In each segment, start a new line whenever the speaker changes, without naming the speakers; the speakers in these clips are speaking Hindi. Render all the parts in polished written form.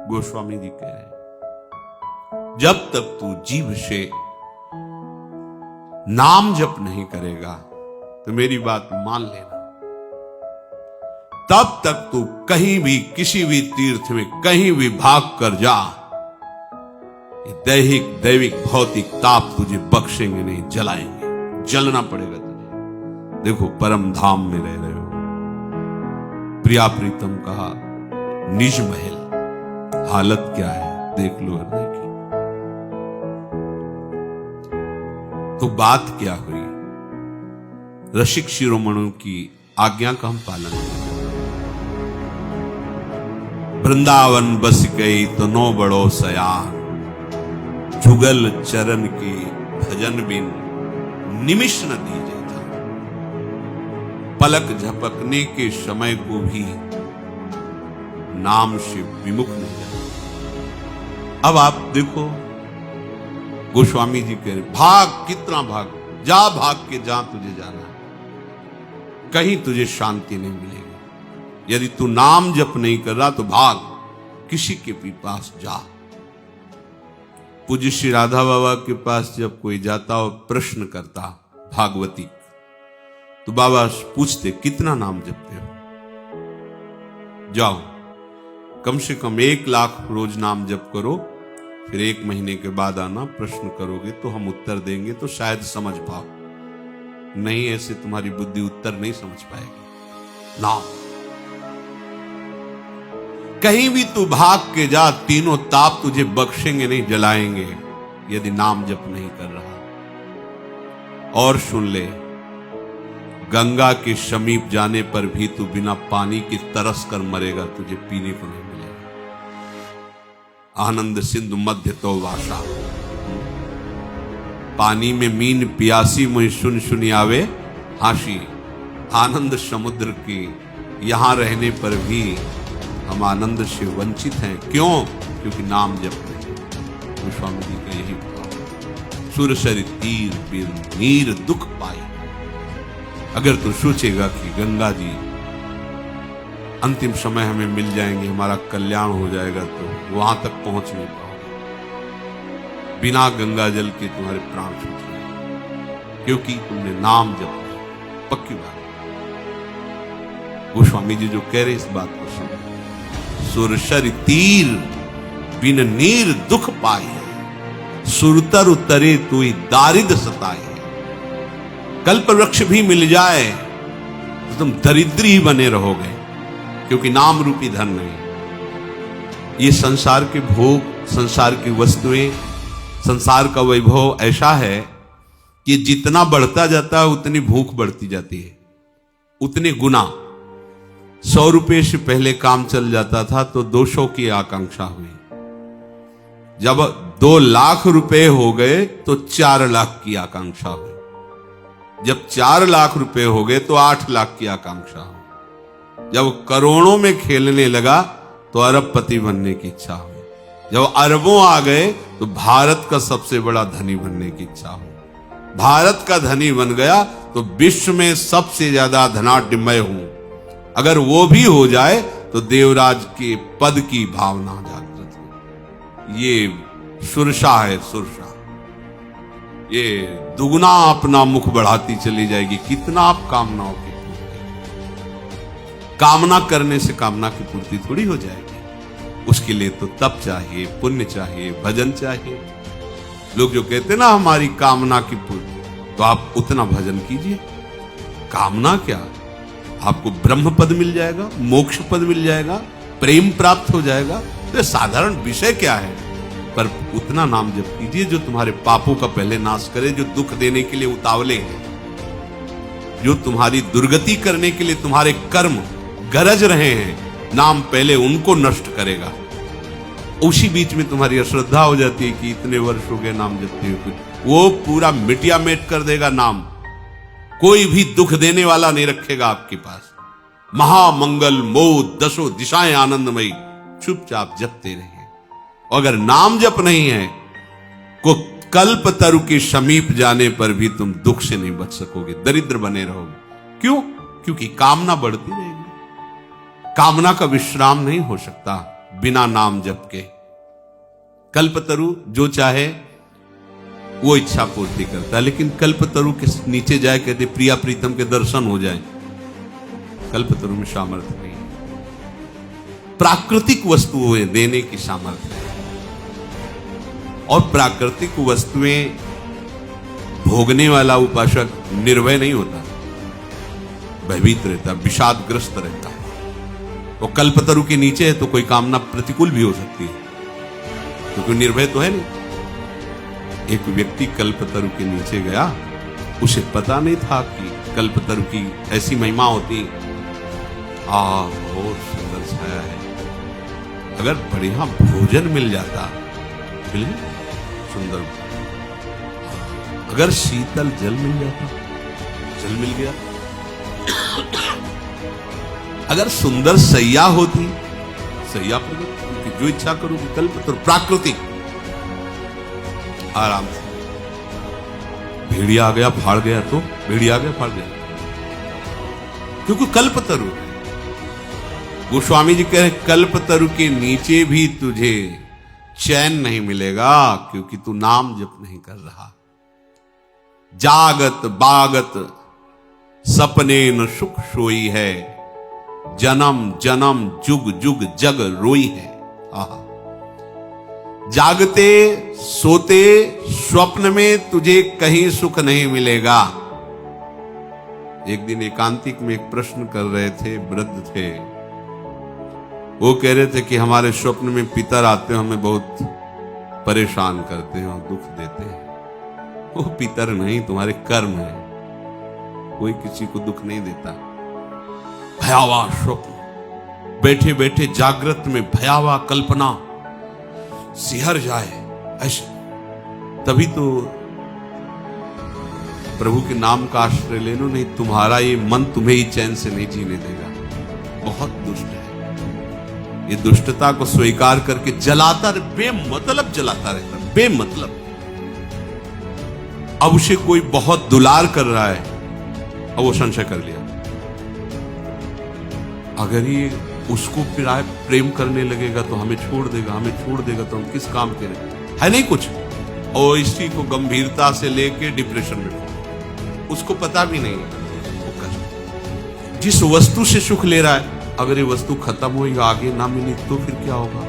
गोस्वामी जी कह रहे हैं, जब तक तू जीभ से नाम जप नहीं करेगा तो मेरी बात मान लेना, तब तक तू कहीं भी किसी भी तीर्थ में कहीं भी भाग कर जा, ये दैहिक दैविक भौतिक ताप तुझे बख्शेंगे नहीं, जलाएंगे, जलना पड़ेगा तुझे। देखो परम धाम में रह रहे हो, प्रिया प्रीतम कहा निज महल, हालत क्या है देख लो हृदय की। तो बात क्या हुई, रसिक शिरोमणों की आज्ञा का हम पालन करें। वृंदावन बस गई तो नो बड़ो सयान, जुगल चरण की भजन बिन निमिष न दीजे था, पलक झपकने के समय को भी नाम से विमुख नहीं जाता। अब आप देखो गोस्वामी जी कह रहे भाग, कितना भाग, जा भाग के जहां तुझे जाना है, कहीं तुझे शांति नहीं मिलेगी। यदि तू नाम जप नहीं कर रहा तो भाग, किसी के भी पास जा। पूज्य श्री राधा बाबा के पास जब कोई जाता और प्रश्न करता भागवती, तो बाबा पूछते कितना नाम जपते हो, जाओ कम से कम 1 लाख रोज नाम जप करो, फिर 1 महीने के बाद आना, प्रश्न करोगे तो हम उत्तर देंगे तो शायद समझ पाओ, नहीं ऐसे तुम्हारी बुद्धि उत्तर नहीं समझ पाएगी। नाम कहीं भी तू भाग के जा, तीनों ताप तुझे बख्शेंगे नहीं, जलाएंगे, यदि नाम जप नहीं कर रहा। और सुन ले, गंगा के समीप जाने पर भी तू बिना पानी के तरस कर मरेगा, तुझे पीने को नहीं मिलेगा। आनंद सिंधु मध्य तो वासा, पानी में मीन प्यासी मुझे सुन सुनी आवे हाशी। आनंद समुद्र की यहां रहने पर भी हम आनंद से वंचित हैं, क्यों? क्योंकि नाम जप नहीं। गोस्वामी जी का यही भाव, सुरसर तीर बिन नीर दुख पाई। अगर तू सोचेगा कि गंगा जी अंतिम समय हमें मिल जाएंगे, हमारा कल्याण हो जाएगा, तो वहां तक पहुंच नहीं पाओगे। बिना गंगा जल के तुम्हारे प्राण छूट जाएंगे, क्योंकि तुमने नाम जप नहीं। पक्की बात। गोस्वामी जी जो कह रहे इस बात को सुनो, सुरसर तीर बिन नीर दुख पाए, सुरतर उतरे तू दारिद सताए। कल्प वृक्ष भी मिल जाए तो तुम दरिद्री ही बने रहोगे, क्योंकि नाम रूपी धन नहीं। ये संसार के भोग, संसार की वस्तुएं, संसार का वैभव ऐसा है कि जितना बढ़ता जाता है उतनी भूख बढ़ती जाती है, उतने गुना। 100 रुपए से पहले काम चल जाता था तो 200 की आकांक्षा हुई, जब 2 लाख रुपए हो गए तो 4 लाख की आकांक्षा हुई, जब 4 लाख रुपए हो गए तो 8 लाख की आकांक्षा हुई, जब करोड़ों में खेलने लगा तो अरबपति बनने की इच्छा हुई, जब अरबों आ गए तो भारत का सबसे बड़ा धनी बनने की इच्छा हुई। भारत का धनी बन गया तो विश्व में सबसे ज्यादा धनाढ्य मैं हूं, अगर वो भी हो जाए तो देवराज के पद की भावना जागृत हो। ये सुरसा है, सुरसा। ये दुगना अपना मुख बढ़ाती चली जाएगी। कितना आप कामनाओं की पूर्ति, कामना करने से कामना की पूर्ति थोड़ी हो जाएगी। उसके लिए तो तप चाहिए, पुण्य चाहिए, भजन चाहिए। लोग जो कहते ना हमारी कामना की पूर्ति, तो आप उतना भजन कीजिए। कामना क्या, आपको ब्रह्म पद मिल जाएगा, मोक्ष पद मिल जाएगा, प्रेम प्राप्त हो जाएगा, तो साधारण विषय क्या है। पर उतना नाम जप कीजिए जो तुम्हारे पापों का पहले नाश करे, जो दुख देने के लिए उतावले हैं, जो तुम्हारी दुर्गति करने के लिए तुम्हारे कर्म गरज रहे हैं, नाम पहले उनको नष्ट करेगा। उसी बीच में तुम्हारी अश्रद्धा हो जाती है कि इतने वर्ष हो गए नाम जपते हुए, वो पूरा मिटिया मेट कर देगा नाम। कोई भी दुख देने वाला नहीं रखेगा आपके पास। महामंगल मोद 10 दिशाएं आनंदमयी, चुपचाप जपते रहिए। अगर नाम जप नहीं है, को कल्प तरु के समीप जाने पर भी तुम दुख से नहीं बच सकोगे, दरिद्र बने रहोगे। क्यों? क्योंकि कामना बढ़ती रहेगी। कामना का विश्राम नहीं हो सकता। बिना नाम जप के। कल्पतरु जो चाहे वो इच्छा पूर्ति करता है, लेकिन कल्पतरु के नीचे जाए कहते प्रिया प्रीतम के दर्शन हो जाए, कल्पतरु में सामर्थ्य नहीं है। प्राकृतिक वस्तुएं देने की सामर्थ्य है, और प्राकृतिक वस्तुएं भोगने वाला उपासक निर्भय नहीं होता, भयभीत रहता, विषादग्रस्त रहता है। वो कल्पतरु के नीचे है तो कोई कामना प्रतिकूल भी हो सकती है, क्योंकि निर्भय तो है नहीं। एक व्यक्ति कल्पतरु के नीचे गया, उसे पता नहीं था कि कल्पतरु की ऐसी महिमा होती। बहुत सुंदर छाया है, अगर बढ़िया भोजन मिल जाता, बिल्कुल सुंदर, अगर शीतल जल मिल जाता, जल मिल गया, अगर सुंदर सैया होती, सैया पर जो इच्छा करोगी, कल्पतरु प्राकृतिक आराम से। भेड़िया आ गया फाड़ गया तो भेड़िया आ गया फाड़ गया, क्योंकि कल्पतरु है। गोस्वामी जी कह रहे कल्पतरु के नीचे भी तुझे चैन नहीं मिलेगा, क्योंकि तू नाम जप नहीं कर रहा। जागत बागत सपने न सुख सोई है, जन्म जन्म जुग जुग जग रोई है। आहा, जागते सोते स्वप्न में तुझे कहीं सुख नहीं मिलेगा। एक दिन एकांतिक में एक प्रश्न कर रहे थे, वृद्ध थे, वो कह रहे थे कि हमारे स्वप्न में पितर आते हैं, हमें बहुत परेशान करते हैं और दुख देते हैं। वो पितर नहीं, तुम्हारे कर्म है, कोई किसी को दुख नहीं देता। भयावह स्वप्न, बैठे बैठे जागृत में भयावह कल्पना, सिहर जाए ऐसे, तभी तो प्रभु के नाम का आश्रय ले लो, नहीं तुम्हारा ये मन तुम्हें ही चैन से नहीं जीने देगा। बहुत दुष्ट है, ये दुष्टता को स्वीकार करके जलाता रहे, बेमतलब जलाता रहता, बेमतलब। अब उसे कोई बहुत दुलार कर रहा है, अब वो संशय कर लिया, अगर ये उसको प्रेम करने लगेगा तो हमें छोड़ देगा, हमें छोड़ देगा तो हम किस काम के है नहीं कुछ। और इसी को गंभीरता से लेके डिप्रेशन में, उसको पता भी नहीं है जिस वस्तु से सुख ले रहा है, अगर ये वस्तु खत्म हुई, आगे ना मिली तो फिर क्या होगा,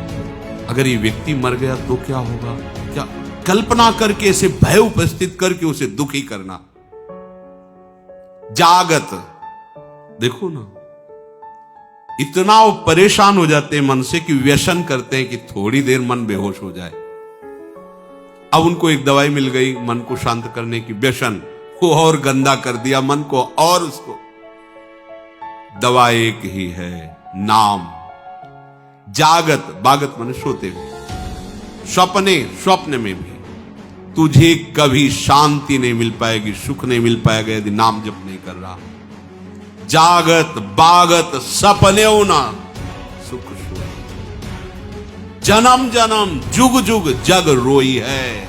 अगर ये व्यक्ति मर गया तो क्या होगा, क्या कल्पना करके ऐसे भय उपस्थित करके उसे दुखी करना। जागत देखो ना, इतना वो परेशान हो जाते हैं मन से कि व्यसन करते हैं कि थोड़ी देर मन बेहोश हो जाए। अब उनको एक दवाई मिल गई मन को शांत करने की, व्यसन को और गंदा कर दिया मन को, और उसको दवा एक ही है, नाम। जागत बागत माने सोते हुए, स्वप्न में भी तुझे कभी शांति नहीं मिल पाएगी, सुख नहीं मिल पाएगा यदि नाम जप नहीं कर रहा। जागत बागत सपने ना सुख सोई, जन्म जन्म जुग जुग जग रोई है।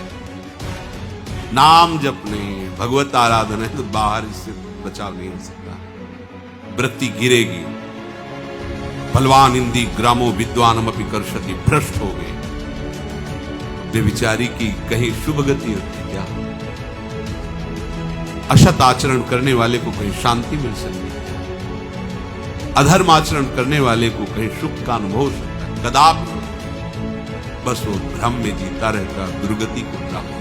नाम जप नहीं, भगवत आराधना है तो बाहर इससे बचाव नहीं हो सकता, वृत्ति गिरेगी। बलवान इंदी ग्रामो विद्वानम अपि कर्षति, भ्रष्ट हो गए। व्यभिचारी की कहीं शुभ गति होती क्या? असत आचरण करने वाले को कहीं शांति मिल सकती है, अधर्म आचरण करने वाले को कहीं सुख का अनुभव हो सकता है, कदापि। बस वो भ्रम में जीता रहता, दुर्गति को प्राप्त।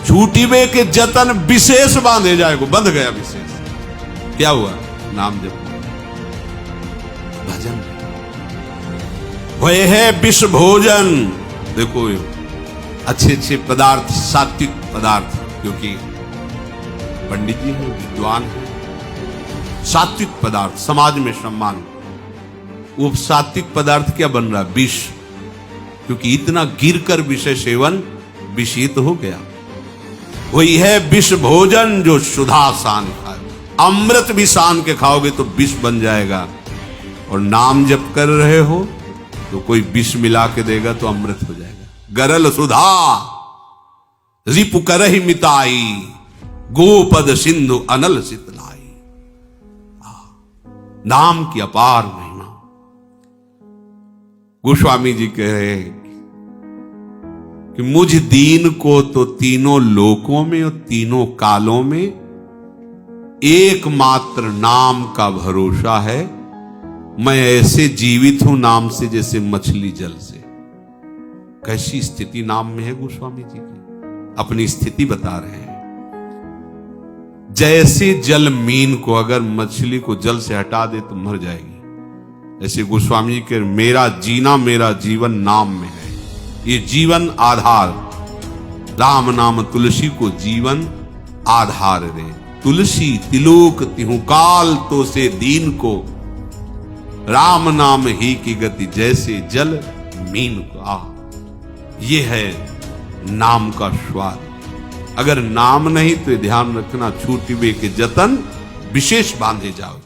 झूठी वे के जतन विशेष बांधे जाएगा, बंध गया विशेष। क्या हुआ? नाम जप, भजन। वह है विष भोजन। देखो अच्छे अच्छे पदार्थ, सात्विक पदार्थ, क्योंकि पंडित जी हैं, विद्वान हैं, सात्विक पदार्थ समाज में सम्मान। वो सात्विक पदार्थ क्या बन रहा? विष, क्योंकि इतना गिरकर विषय सेवन विषित हो गया। वही है विष भोजन जो सुधा सान खाए। अमृत भी सान के खाओगे तो विष बन जाएगा, और नाम जप कर रहे हो तो कोई विष मिला के देगा तो अमृत हो जाएगा। गरल सुधा रिपु करहि मिताई, गोपद सिंधु अनल सितलाई। नाम की अपार महिमा। गोस्वामी जी कह रहे हैं कि मुझ दीन को तो तीनों लोकों में और तीनों कालों में एकमात्र नाम का भरोसा है। मैं ऐसे जीवित हूं नाम से जैसे मछली जल से। कैसी स्थिति नाम में है गोस्वामी जी की, अपनी स्थिति बता रहे हैं। जैसे जल मीन को, अगर मछली को जल से हटा दे तो मर जाएगी, ऐसे गोस्वामी जी के मेरा जीना मेरा जीवन नाम में है। ये जीवन आधार, राम नाम तुलसी को जीवन आधार रे। तुलसी तिलोक तिहु काल तो से दीन को, राम नाम ही की गति जैसे जल मीन को। ये है नाम का स्वाद। अगर नाम नहीं तो ध्यान रखना, छूटिवे के जतन विशेष बांधे जाओ।